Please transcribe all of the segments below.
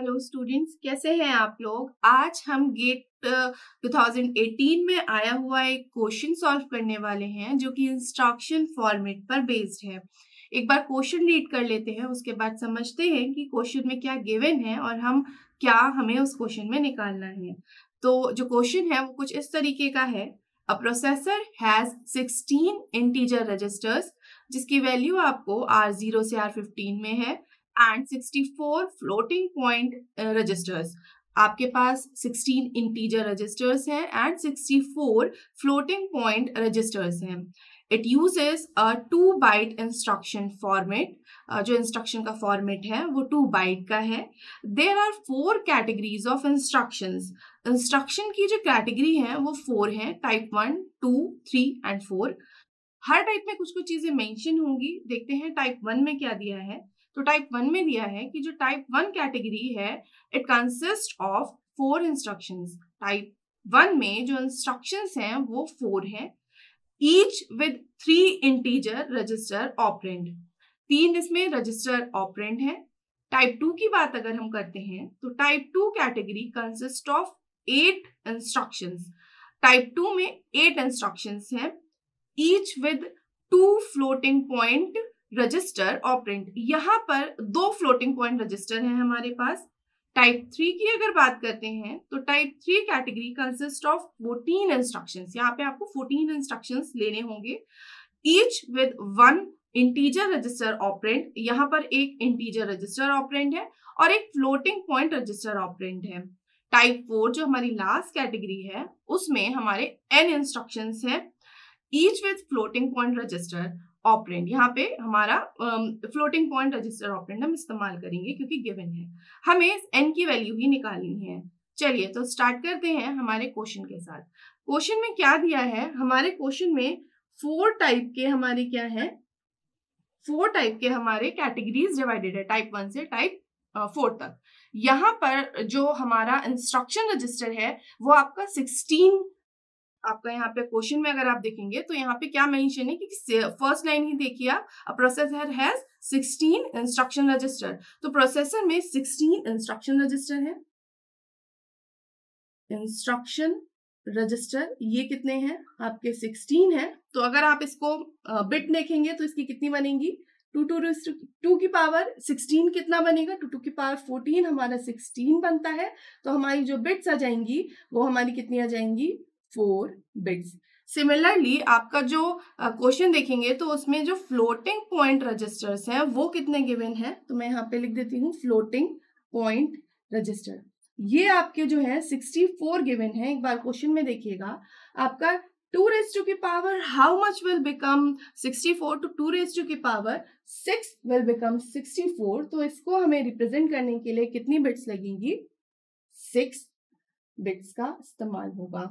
Hello students, कैसे हैं आप लोग। आज हम गेट 2018 में आया हुआ एक क्वेश्चन सॉल्व करने वाले हैं जो कि इंस्ट्रक्शन फॉर्मेट पर बेस्ड है। एक बार क्वेश्चन रीड कर लेते हैं, उसके बाद समझते हैं कि क्वेश्चन में क्या गिवन है और हमें उस क्वेश्चन में निकालना है। तो जो क्वेश्चन है वो कुछ इस तरीके का है। A processor has 16 integer registers जिसकी वैल्यू आपको R0 से R15 में है एंड 64 फ्लोटिंग पॉइंट रजिस्टर्स। आपके पास 16 इंटीजर रजिस्टर्स हैं एंड 64 फ्लोटिंग पॉइंट रजिस्टर्स हैं। It uses a 2 byte instruction format. जो इंस्ट्रक्शन का फॉर्मेट है वो 2 बाइट का है। There are 4 categories of instructions. Instruction की जो कैटेगरी है वो 4 हैं, टाइप 1, 2, 3 एंड 4। हर टाइप में कुछ कुछ चीजें मेंशन होंगी। देखते हैं टाइप 1 में क्या दिया है। तो टाइप 1 में दिया है कि जो टाइप 1 कैटेगरी है it consist of 4 instructions. Type 1 में जो इंस्ट्रक्शंस हैं वो 4 हैं, each with 3 integer register operand. 3 इसमें रजिस्टर ऑपरेंड है। टाइप 2 की बात अगर हम करते हैं तो type 2 category consist of 8 instructions. Type 2 में 8 इंस्ट्रक्शंस हैं, each with 2 floating point register operand. यहाँ पर 2 फ्लोटिंग पॉइंट रजिस्टर हैं हमारे पास। टाइप 3 की अगर बात करते हैं तो type 3 category consist of 14 instructions. यहाँ पे आपको 14 इंस्ट्रक्शंस लेने होंगे, each with 1 integer register operand. यहाँ पर एक इंटीजर रजिस्टर ऑपरेंड है और एक फ्लोटिंग पॉइंट रजिस्टर ऑपरेंड है। टाइप 4 जो हमारी लास्ट कैटेगरी है उसमें हमारे n इंस्ट्रक्शंस है, each with floating point register operand. यहाँ पे हमारा फ्लोटिंग पॉइंट रजिस्टर ऑपरेंड हम इस्तेमाल करेंगे क्योंकि गिवन है, हमें n की वैल्यू ही निकालनी है। चलिए तो स्टार्ट करते हैं हमारे क्वेश्चन के साथ। क्वेश्चन में क्या दिया है, हमारे क्वेश्चन में 4 टाइप के हमारे क्या है, 4 टाइप के हमारे कैटेगरीज डिवाइडेड है, टाइप 1 से टाइप 4 तक। यहाँ पर जो हमारा इंस्ट्रक्शन रजिस्टर है वो आपका 16। आपका यहाँ पे क्वेश्चन में अगर आप देखेंगे तो यहाँ पे क्या मेंशन है कि फर्स्ट लाइन ही देखिए आप, अ प्रोसेसर हैज 16 इंस्ट्रक्शन रजिस्टर। तो प्रोसेसर में 16 इंस्ट्रक्शन रजिस्टर है। इंस्ट्रक्शन रजिस्टर ये कितने हैं आपके 16 है। तो अगर आप इसको बिट देखेंगे तो इसकी कितनी बनेगी, 2 की पावर 16 कितना बनेगा, 2 की पावर 14 हमारा 16 बनता है। तो हमारी जो बिट्स आ जाएंगी वो हमारी कितनी आ जाएंगी, 4 बिट्स। सिमिलरली आपका जो क्वेश्चन देखेंगे तो उसमें जो फ्लोटिंग पॉइंट रजिस्टर्स हैं वो कितने गिवन है, तो मैं यहाँ पे लिख देती हूँ फ्लोटिंग पॉइंट रजिस्टर। ये आपके जो है 64 गिवन है। एक बार क्वेश्चन में देखिएगा आपका 2 raised to की power how much will become 64 to 2 raised to की पावर 6 विल बिकम 64। तो इसको हमें रिप्रेजेंट करने के लिए कितनी बिट्स लगेंगी, 6 बिट्स का इस्तेमाल होगा।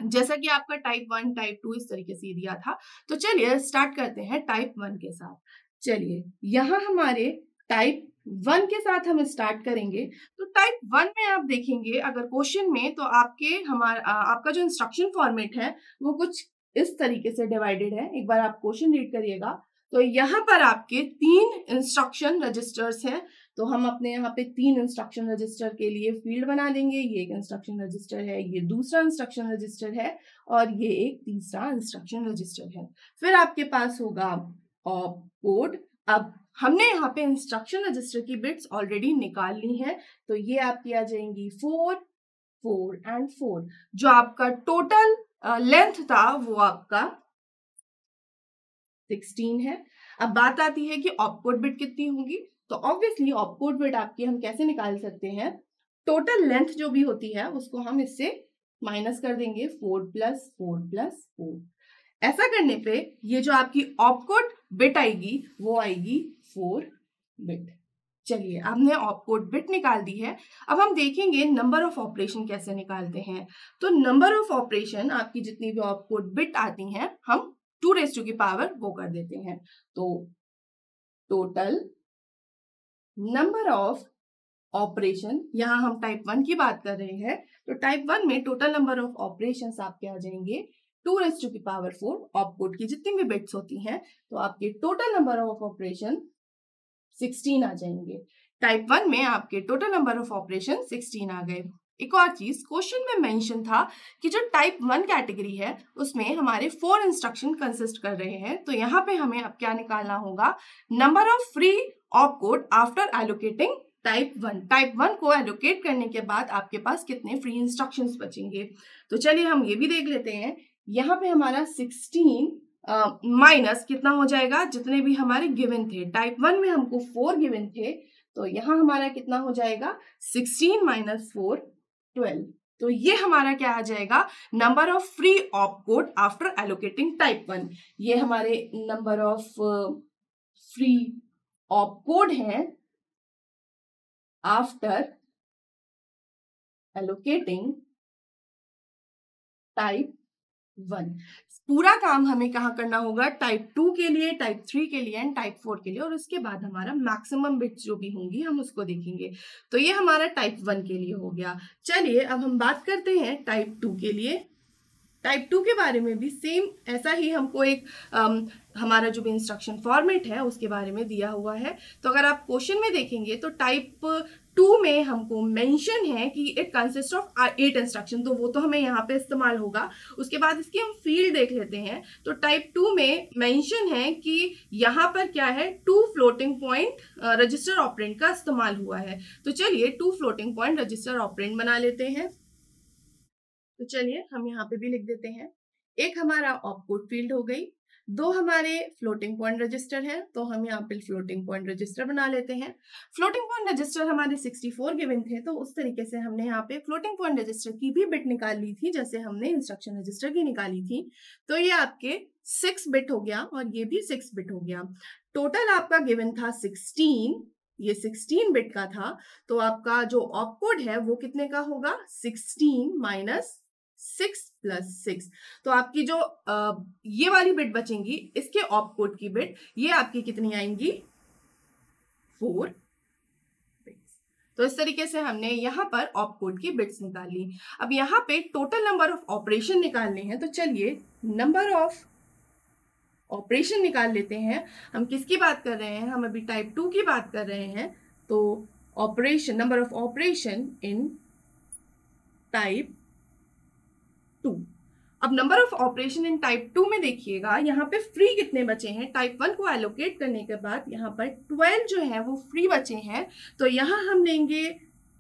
जैसा कि आपका टाइप 1 टाइप 2 इस तरीके से दिया था। तो चलिए स्टार्ट करते हैं टाइप 1 के साथ। चलिए यहाँ हमारे टाइप 1 के साथ हम स्टार्ट करेंगे। तो टाइप 1 में आप देखेंगे अगर क्वेश्चन में तो आपका जो इंस्ट्रक्शन फॉर्मेट है वो कुछ इस तरीके से डिवाइडेड है। एक बार आप क्वेश्चन रीड करिएगा तो यहाँ पर आपके 3 इंस्ट्रक्शन रजिस्टर्स हैं। तो हम अपने यहाँ पे 3 इंस्ट्रक्शन रजिस्टर के लिए फील्ड बना देंगे। ये एक इंस्ट्रक्शन रजिस्टर है, ये दूसरा इंस्ट्रक्शन रजिस्टर है और ये एक तीसरा इंस्ट्रक्शन रजिस्टर है। फिर आपके पास होगा ऑप कोड। अब हमने यहाँ पे इंस्ट्रक्शन रजिस्टर की बिट्स ऑलरेडी निकाल ली है। तो ये आपकी आ जाएंगी 4, 4 एंड 4। जो आपका टोटल लेंथ था वो आपका 16 है। अब बात आती है कि ऑपकोड बिट कितनी होगी। तो ऑब्वियसली ऑपकोड बिट आपकी हम कैसे निकाल सकते हैं, टोटल लेंथ जो भी होती है उसको हम इससे माइनस कर देंगे, 4 + 4 + 4। ऐसा करने पे ये जो आपकी ऑपकोड बिट आएगी वो आएगी 4 बिट। चलिए हमने ऑपकोड बिट निकाल दी है। अब हम देखेंगे नंबर ऑफ ऑपरेशन कैसे निकालते हैं। तो नंबर ऑफ ऑपरेशन आपकी जितनी भी ऑपकोड बिट आती हैं हम 2 raised to की पावर वो कर देते हैं। तो टोटल नंबर ऑफ ऑपरेशन, यहाँ हम टाइप 1 की बात कर रहे हैं। तो टाइप 1 में टोटल नंबर ऑफ ऑपरेशंस आपके आ जाएंगे 2 raised to की पावर 4। ऑपकोड की जितनी भी बिट्स होती हैं तो आपके टोटल नंबर ऑफ ऑपरेशन 16 आ जाएंगे। टाइप 1 में आपके टोटल नंबर ऑफ ऑपरेशन 16 आ गए। एक और चीज क्वेश्चन में मेंशन था कि जो टाइप 1 कैटेगरी है उसमें हमारे 4 इंस्ट्रक्शन कंसिस्ट कर रहे हैं। तो यहाँ पे हमें अब क्या निकालना होगा, number of free opcode after allocating type 1। Type 1 को एलोकेट करने के बाद आपके पास कितने फ्री इंस्ट्रक्शंस बचेंगे। तो चलिए हम ये भी देख लेते हैं। यहाँ पे हमारा 16 माइनस कितना हो जाएगा, जितने भी हमारे गिवन थे। टाइप 1 में हमको 4 गिवन थे, तो यहाँ हमारा कितना हो जाएगा, 16 माइनस 4 12। तो ये हमारा क्या आ जाएगा, number of free opcode after allocating type 1। ये हमारे नंबर ऑफ फ्री ऑपकोड हैं आफ्टर एलोकेटिंग टाइप 1। पूरा काम हमें कहाँ करना होगा, टाइप 2 के लिए, टाइप 3 के लिए एंड टाइप 4 के लिए, और उसके बाद हमारा मैक्सिमम बिट्स जो भी होंगी हम उसको देखेंगे। तो ये हमारा टाइप 1 के लिए हो गया। चलिए अब हम बात करते हैं टाइप 2 के लिए। टाइप 2 के बारे में भी सेम ऐसा ही हमको एक हमारा जो भी इंस्ट्रक्शन फॉर्मेट है उसके बारे में दिया हुआ है। तो अगर आप क्वेश्चन में देखेंगे तो टाइप 2 में हमको मेंशन है कि इट कंसिस्ट ऑफ 8 इंस्ट्रक्शन, तो वो तो हमें यहाँ पे इस्तेमाल होगा। उसके बाद इसकी हम फील्ड देख लेते हैं। तो टाइप 2 में मेंशन है कि यहाँ पर क्या है, 2 फ्लोटिंग पॉइंट रजिस्टर ऑपरेंड का इस्तेमाल हुआ है। तो चलिए 2 फ्लोटिंग पॉइंट रजिस्टर ऑपरेंड बना लेते हैं। तो चलिए हम यहाँ पे भी लिख देते हैं। एक हमारा ऑपकोड फील्ड हो गई, 2 हमारे फ्लोटिंग पॉइंट रजिस्टर है, तो हम यहाँ पे फ्लोटिंग पॉइंट रजिस्टर बना लेते हैं। फ्लोटिंग पॉइंट रजिस्टर हमारे 64 गिवन थे, तो उस तरीके से हमने यहाँ पे फ्लोटिंग पॉइंट रजिस्टर की भी बिट निकाल ली थी, जैसे हमने इंस्ट्रक्शन रजिस्टर की निकाली थी। तो ये आपके 6 बिट हो गया और ये भी 6 बिट हो गया। टोटल आपका गिवन था 16, ये 16 बिट का था। तो आपका जो ऑपकोड है वो कितने का होगा, 16 माइनस 6 प्लस 6। तो आपकी जो ये वाली बिट बचेंगी, इसके ऑपकोड की बिट, ये आपकी कितनी आएंगी, 4 बिट्स। तो इस तरीके से हमने यहाँ पर ऑपकोड की बिट्स निकाली। अब यहाँ पे टोटल नंबर ऑफ ऑपरेशन निकालने हैं, तो चलिए नंबर ऑफ ऑपरेशन निकाल लेते हैं। हम किसकी बात कर रहे हैं, हम अभी टाइप 2 की बात कर रहे हैं। तो operation, number of operation in type 2। अब number of operation in type 2 में देखिएगा, यहाँ पे फ्री कितने बचे हैं। टाइप 1 को एलोकेट करने के बाद यहाँ पर 12 जो है वो फ्री बचे हैं। तो यहाँ हम लेंगे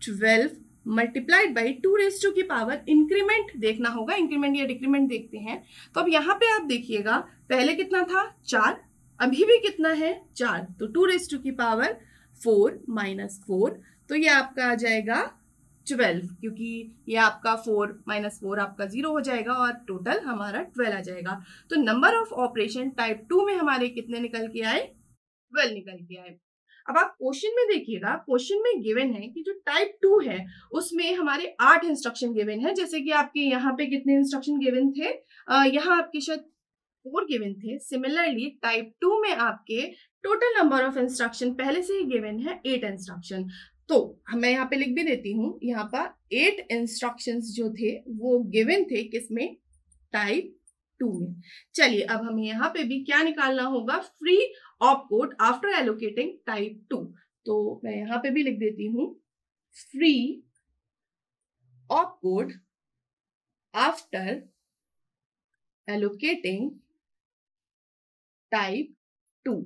12 मल्टीप्लाइड बाई 2 की पावर, इंक्रीमेंट देखना होगा, इंक्रीमेंट या डिक्रीमेंट देखते हैं। तो अब यहाँ पे आप देखिएगा, पहले कितना था 4, अभी भी कितना है 4, तो 2 की पावर 4 माइनस 4, तो ये आपका आ जाएगा 12, क्योंकि ये आपका 4 माइनस 4 आपका 0 हो जाएगा और टोटल हमारा 12 आ जाएगा। तो नंबर ऑफ ऑपरेशन टाइप 2 में हमारे कितने निकल के आए, 12 निकल के आए। अब आप क्वेश्चन में देखिएगा, क्वेश्चन में गिवन है कि जो टाइप 2 है उसमें हमारे 8 इंस्ट्रक्शन गिवन है। जैसे कि आपके यहाँ पे कितने इंस्ट्रक्शन गिवन थे, यहाँ आपके शायद 4 गिवन थे। सिमिलरली टाइप 2 में आपके टोटल नंबर ऑफ इंस्ट्रक्शन पहले से ही गिवन है 8 इंस्ट्रक्शन। तो मैं यहाँ पे लिख भी देती हूँ, यहाँ पर 8 इंस्ट्रक्शंस जो थे वो गिवन थे किसमें, टाइप 2 में। चलिए अब हमें यहाँ पे भी क्या निकालना होगा, free opcode after allocating type 2। तो मैं यहाँ पे भी लिख देती हूँ, free opcode after allocating type 2।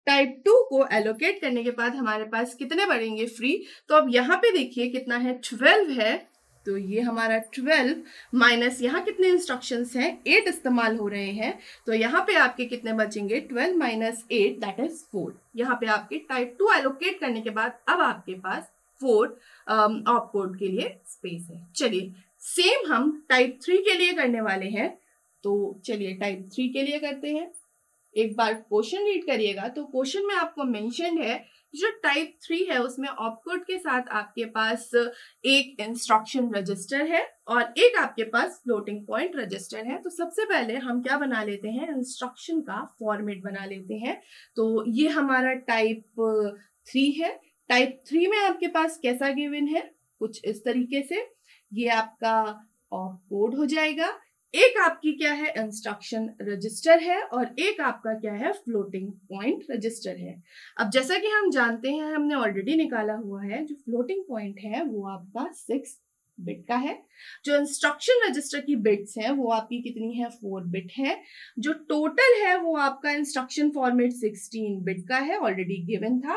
Type 2 को एलोकेट करने के बाद हमारे पास कितने बढ़ेंगे फ्री। तो अब यहाँ पे देखिए कितना है, 12 है, तो ये हमारा 12 माइनस यहाँ कितने इंस्ट्रक्शंस हैं, 8 इस्तेमाल हो रहे हैं। तो यहाँ पे आपके कितने बचेंगे, 12 माइनस 8 दैट इज 4। यहाँ पे आपके टाइप 2 एलोकेट करने के बाद अब आपके पास 4 ऑपकोड के लिए स्पेस है। चलिए सेम हम टाइप 3 के लिए करने वाले हैं। तो चलिए टाइप 3 के लिए करते हैं। एक बार क्वेश्चन रीड करिएगा। तो क्वेश्चन में आपको मेंशन है जो टाइप 3 है उसमें ऑपकोड के साथ आपके पास एक इंस्ट्रक्शन रजिस्टर है और एक आपके पास फ्लोटिंग पॉइंट रजिस्टर है। तो सबसे पहले हम क्या बना लेते हैं, इंस्ट्रक्शन का फॉर्मेट बना लेते हैं। तो ये हमारा टाइप 3 है। टाइप 3 में आपके पास कैसा गिवन है, कुछ इस तरीके से। ये आपका ऑपकोड हो जाएगा, एक आपकी क्या है, इंस्ट्रक्शन रजिस्टर है, और एक आपका क्या है, फ्लोटिंग पॉइंट रजिस्टर है। अब जैसा कि हम जानते हैं, हमने ऑलरेडी निकाला हुआ है, जो फ्लोटिंग पॉइंट है वो आपका 6 बिट का है। जो इंस्ट्रक्शन रजिस्टर की बिट्स हैं वो आपकी कितनी है, 4 बिट है। जो टोटल है वो आपका इंस्ट्रक्शन फॉर्मेट 16 बिट का है, ऑलरेडी गिवन था।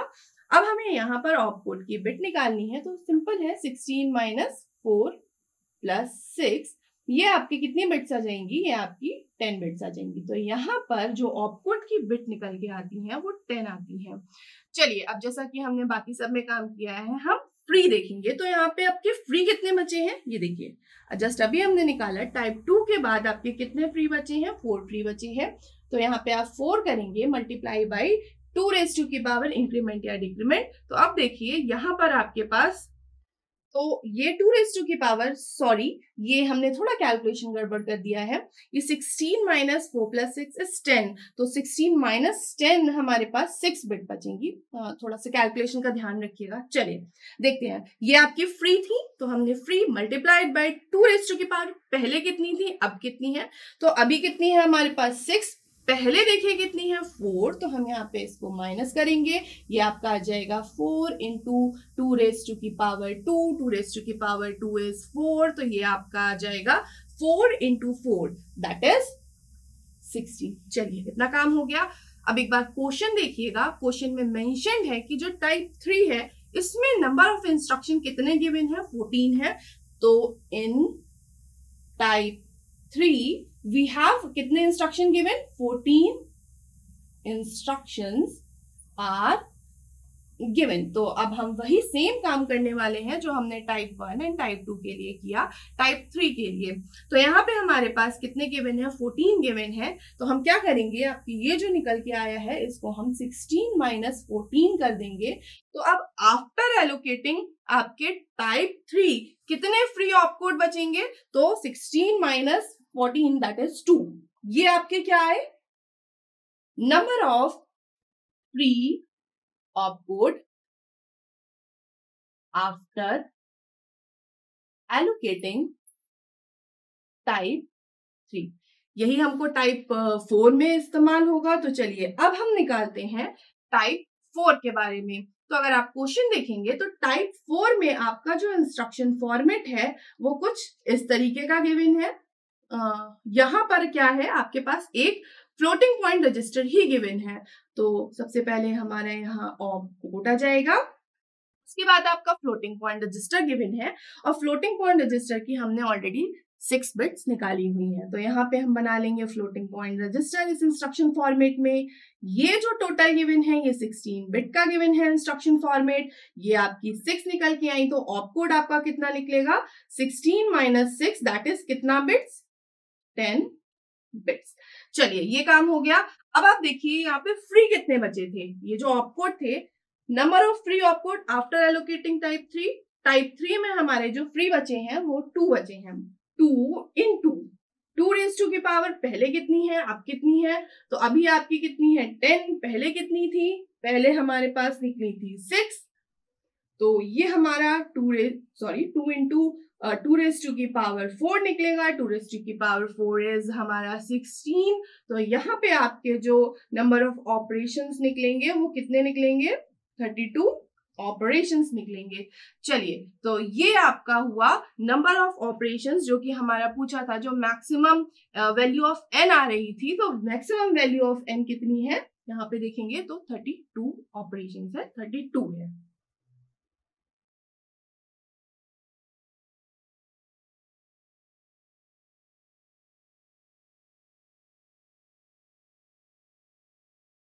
अब हमें यहाँ पर ऑपकोड की बिट निकालनी है, तो सिंपल है, 16 माइनस 4 प्लस 6, ये आपकी कितनी बिट्स आ जाएंगी, ये आपकी 10 बिट्स आ जाएंगी। तो यहाँ पर जो ऑपकोड की बिट निकल के आती है वो 10 आती है। चलिए, अब जैसा कि हमने बाकी सब में काम किया है, हम फ्री देखेंगे। तो यहाँ पे आपके फ्री कितने बचे हैं, ये देखिए, जस्ट अभी हमने निकाला, टाइप 2 के बाद आपके कितने फ्री बचे हैं, 4 फ्री बचे हैं। तो यहाँ पे आप 4 करेंगे मल्टीप्लाई बाई 2 रेज़ टू की पावर इंक्रीमेंट या डिक्रीमेंट। तो अब देखिए यहाँ पर आपके पास, तो ये 2 रेज़ टू की पावर, सॉरी ये हमने थोड़ा कैलकुलेशन गड़बड़ कर दिया है। ये 16 माइनस 4 प्लस 6 इज 10। तो 16 माइनस 10 हमारे पास 6 बिट बचेंगी। थोड़ा सा कैलकुलेशन का ध्यान रखिएगा। चलिए देखते हैं, ये आपकी फ्री थी, तो हमने free multiplied by 2 raise to की पावर, पहले कितनी थी अब कितनी है, तो अभी कितनी है हमारे पास 6, पहले देखिए कितनी है 4, तो हम यहाँ पे इसको माइनस करेंगे, ये आपका आ जाएगा 4 इंटू 2 रेज़ टू की पावर 2, 2 रेज़ टू की पावर 2 इज 4, तो ये आपका आ जाएगा 4 इंटू 4 दैट इज 60। चलिए इतना काम हो गया। अब एक बार क्वेश्चन देखिएगा, क्वेश्चन में मेंशन है कि जो टाइप 3 है इसमें नंबर ऑफ इंस्ट्रक्शन कितने गिवन है, 14 है। तो इन टाइप 3 we have कितने instruction given, 14 instructions are given. तो अब हम वही सेम काम करने वाले हैं जो हमने टाइप 1 एंड टाइप 2 के लिए किया, टाइप 3 के लिए। तो यहाँ पे हमारे पास कितने गिवन है, 14 गिवन है। तो हम क्या करेंगे, आपकी ये जो निकल के आया है इसको हम 16 माइनस 14 कर देंगे। तो अब आफ्टर एलोकेटिंग आपके टाइप 3 कितने फ्री ऑपकोड बचेंगे, तो 16 माइनस 14 दैट इज 2। ये आपके क्या है, number of free opcode after allocating type 3। यही हमको टाइप 4 में इस्तेमाल होगा। तो चलिए अब हम निकालते हैं टाइप 4 के बारे में। तो अगर आप क्वेश्चन देखेंगे तो टाइप 4 में आपका जो इंस्ट्रक्शन फॉर्मेट है वो कुछ इस तरीके का गिवन है। यहाँ पर क्या है, आपके पास एक फ्लोटिंग पॉइंट रजिस्टर ही गिवन है। तो सबसे पहले हमारे यहाँ ऑपकोड आ जाएगा, उसके बाद आपका फ्लोटिंग पॉइंट रजिस्टर गिवन है, और फ्लोटिंग पॉइंट रजिस्टर की हमने ऑलरेडी 6 बिट्स निकाली हुई है। तो यहाँ पे हम बना लेंगे फ्लोटिंग पॉइंट रजिस्टर इस इंस्ट्रक्शन फॉर्मेट में। ये जो टोटल गिवन है ये 16 बिट का गिवन है इंस्ट्रक्शन फॉर्मेट। ये आपकी 6 निकल के आई, तो ऑपकोड आपका कितना निकलेगा, 16 माइनस 6 दैट इज कितना बिट्स, 10 बिट्स। चलिए ये काम हो गया। अब आप देखिए यहाँ पे फ्री कितने बचे थे, ये जो ऑपकोड थे, number of free opcode after allocating type 3। Type 3 में हमारे जो फ्री बचे हैं वो 2 बचे हैं। 2 इंटू 2 रेज़ टू की पावर, पहले कितनी है अब कितनी है, तो अभी आपकी कितनी है 10, पहले कितनी थी, पहले हमारे पास निकली थी 6। तो ये हमारा 2 इंटू 2 रेज़ टू की पावर 4 निकलेगा। 2 रेज़ टू की पावर 4 इज हमारा 16। तो यहाँ पे आपके जो नंबर ऑफ ऑपरेशंस निकलेंगे वो कितने निकलेंगे, 32 ऑपरेशंस निकलेंगे। चलिए तो ये आपका हुआ नंबर ऑफ ऑपरेशंस जो कि हमारा पूछा था, जो मैक्सिमम वैल्यू ऑफ n आ रही थी। तो मैक्सिमम वैल्यू ऑफ n कितनी है, यहाँ पे देखेंगे तो 32 ऑपरेशंस है, 32 है।